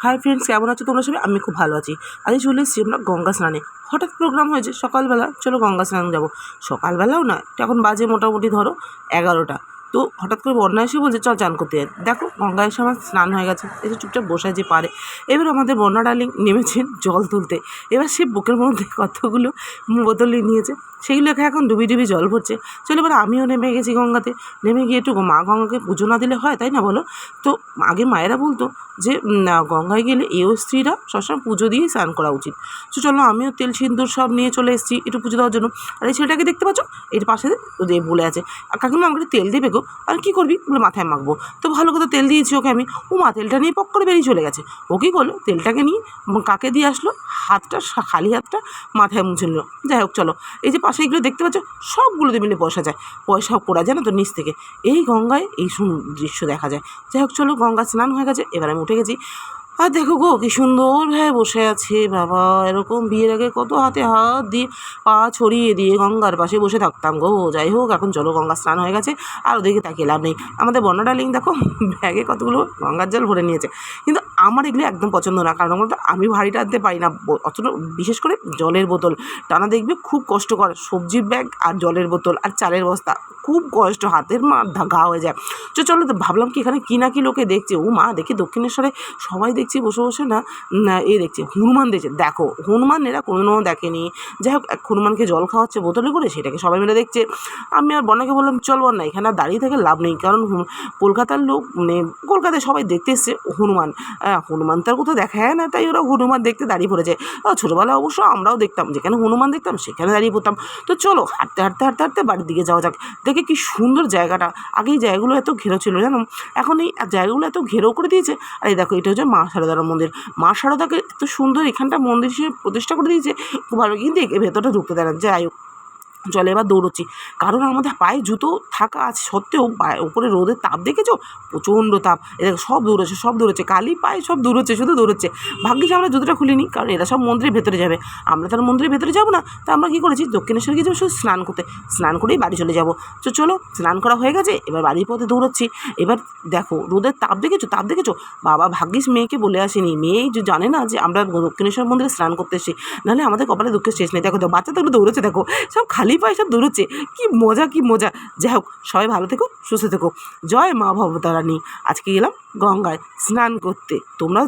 Hi friends, কেমন আছো তোমরা সবাই? আমি খুব ভালো আছি। আজ চলে এসেছি আমরা গঙ্গা স্নানে। হঠাৎ প্রোগ্রাম হয়েছে সকালবেলা, চলো গঙ্গা স্নান যাবো। সকালবেলাও না, এখন বাজে মোটামুটি ধরো 11টা। তো হঠাৎ করে বন্যা এসে বলছে চল চান করতে যাই। দেখো গঙ্গা এসে আমার স্নান হয়ে গেছে, এসে চুপচাপ বসায় যে পারে। এবার আমাদের বন্যা ডার্লিং নেমেছেন জল তুলতে। এবার সে বুকের মধ্যে কতগুলো বোতল নিয়েছে, সেইগুলোকে এখন ডুবি ডুবি জল ভরছে। চলো এবার আমিও নেমে গেছি গঙ্গাতে। নেমে গিয়ে একটু মা গঙ্গাকে পুজো না দিলে হয়, তাই না বলো? তো আগে মায়েরা বলতো যে না, গঙ্গায় গেলে এও স্ত্রীরা সবসময় পুজো দিয়েই স্নান করা উচিত। তো চলো আমিও তেল সিন্দুর সব নিয়ে চলে এসেছি একটু পুজো দেওয়ার জন্য। আর এই ছেলেটাকে দেখতে পাচ্ছ, এর পাশে বলে আছে, আর কাকিমা আমাকে তেল দেবে গো। আর কী করবি বলে মাথায় মাখবো। তো ভালো কথা তেল দিয়েছি ওকে আমি। ও মা তেলটা নিয়ে পক করে বেরিয়ে চলে গেছে। ও কী করলো, তেলটাকে নিয়ে কাকে দিয়ে আসলো, হাতটা খালি হাতটা মাথায় মুছে নিল। যাই হোক চলো, এই যে পাশে এগুলো দেখতে পাচ্ছ সবগুলোতে মিলে পয়সা যায়, পয়সা করা যায় না তো নিচ থেকে। এই গঙ্গায় এই দৃশ্য দেখা যায়। যাই হোক চলো, গঙ্গা স্নান হয়ে গেছে, এবার আমি উঠে গেছি। আর দেখো গো কি সুন্দরভাবে বসে আছে বাবা। এরকম বিয়ের আগে কত হাতে হাত দিয়ে পা ছড়িয়ে দিয়ে গঙ্গার পাশে বসে থাকতাম গো। যাই হোক এখন চলো, গঙ্গা স্নান হয়ে গেছে, আর ওদিকে তাকিয়ে লাভ নেই। আমাদের বন্যা ডার্লিং দেখো ব্যাগে কতগুলো গঙ্গার জল ভরে নিয়েছে। কিন্তু আমার এগুলো একদম পছন্দ না, কারণ বলতো আমি ভারী টানতে পারি না অতটা, বিশেষ করে জলের বোতল টানা দেখবে খুব কষ্টকর। সবজির ব্যাগ আর জলের বোতল আর চালের বস্তা খুব কষ্ট, হাতের ঘা হয়ে যায়। চলো তো ভাবলাম কি এখানে কি না কি লোকে দেখছে। ও মা, দেখি দক্ষিণেশ্বরে সবাই দেখছি বসে বসে না এ দেখছে, হনুমান দেখছে। দেখো হনুমান এরা কোনো দেখেনি। যাই হোক হনুমানকে জল খাওয়াচ্ছে বোতলে করে, সেটাকে সবাই মিলে দেখছে। আমি আর বন্যাকে বললাম চল বন্যা, এখানে আর দাঁড়িয়ে থেকে লাভ নেই, কারণ কলকাতার লোক মানে কলকাতায় সবাই দেখতে এসছে হনুমান। হনুমান তার কোথাও দেখা যায় না, তাই ওরা হনুমান দেখতে দাঁড়িয়ে পড়েছে। ছোটোবেলায় অবশ্য আমরাও দেখতাম, যেখানে হনুমান দেখতাম সেখানে দাঁড়িয়ে পড়তাম। তো চলো হাঁটতে হাঁটতে হাঁটতে হাঁটতে বাড়ির দিকে যাওয়া যাক। দেখে কি সুন্দর জায়গাটা। আগে এই জায়গাগুলো এত ঘেরো ছিল জানো, এখন এই জায়গাগুলো এত ঘেরো করে দিয়েছে। আর এই দেখো, এটা হচ্ছে মা সারদার মন্দির। মা সারদাকে এত সুন্দর এখানটা মন্দির হিসেবে প্রতিষ্ঠা করে দিয়েছে, খুব ভালো। কিন্তু ভেতরটা ঢুকতে দেয় না। যাই হোক চলে এবার দৌড়চ্ছি, কারণ আমাদের পায়ে জুতো থাকা আছে সত্ত্বেও উপরে রোদের তাপ দেখেছো, প্রচণ্ড তাপ। এদের সব দৌড়চ্ছে কালি পায়ে সব দৌড়চ্ছে, শুধু দৌড়চ্ছে। ভাগ্যিস আমরা জুতোটা খুলিনি, কারণ এরা সব মন্দিরের ভেতরে যাবে, আমরা তার মন্দিরের ভেতরে যাবো না। তা আমরা কী করেছি, দক্ষিণেশ্বর গিয়ে যাবো শুধু স্নান করতে, স্নান করেই বাড়ি চলে যাবো। তো চলো স্নান করা হয়ে গেছে, এবার বাড়ির পথে দৌড়চ্ছি। এবার দেখো রোদের তাপ দেখেছো বাবা, ভাগ্যিস মেয়েকে বলে আসেনি, মেয়ে যে জানে না যে আমরা দক্ষিণেশ্বর মন্দিরে স্নান করতে এসেছি, নাহলে আমাদের কপালে দুঃখের শেষ নেই। দেখো বাচ্চাগুলো দৌড়চ্ছে, দেখো সব খালি পায়ে সব দৌড়চ্ছে, কি মজা। যাই হোক সবাই ভালো থেকো, সুস্থ থেকো। জয় মা ভবতারিণী। আজকে গেলাম গঙ্গায় স্নান করতে, তোমরাও